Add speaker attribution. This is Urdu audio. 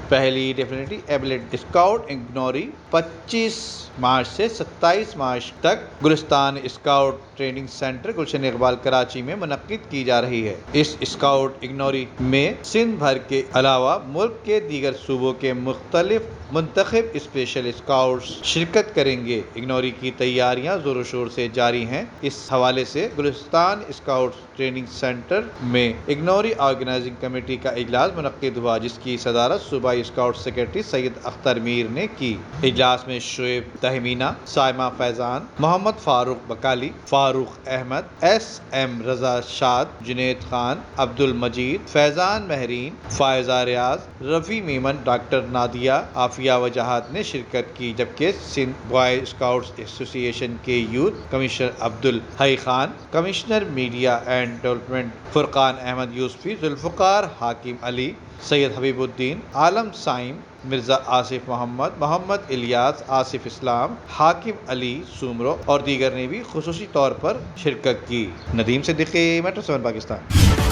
Speaker 1: پہلی ڈیفینیٹلی ایبلٹ اسکاؤٹ اگنوری 25 مارچ سے 27 مارچ تک گلستان scout training centre Gulshan Iqbal Karachi میں منعقد کی جا رہی ہے۔ اس اسکاؤٹ اگنوری میں سندھ بھر کے علاوہ ملک کے دیگر صوبوں کے مختلف منتخب اسپیشل اسکاؤٹس شرکت کریں گے۔ اگنوری کی تیاریاں زور و شور سے جاری ہیں۔ اس حوالے سے گلستان اسکاؤٹ ٹریننگ سینٹر میں اگنوری آرگنائزنگ کمیٹی کا اجلاس منعقد ہوا، جس کی صدارت صوبائی اسکاؤٹ سیکرٹری سید اختر میر نے کی۔ اجلاس میں شعیب تہمینہ، سائمہ فیضان، محمد فاروق بکالی، فاروق احمد، ایس ایم رضا شاد، جنید خان، عبد المجید، فیضان مہرین، فائزہ ریاض، رفیع میمن، ڈاکٹر نادیہ، عافیہ وجاہت نے شرکت کی، جبکہ سندھ بوائے اسکاؤٹس ایسوسی ایشن کے youth commissioner Abdul Hai Khan, commissioner media and development Furqan Ahmed Yousafi, Zulfiqar Hakim Ali, سید حبیب الدین، عالم سائم، مرزا آصف محمد، محمد الیاس، آصف اسلام، حاکم علی سومرو اور دیگر نے بھی خصوصی طور پر شرکت کی۔ ندیم صدیقی، میٹرو 7 پاکستان۔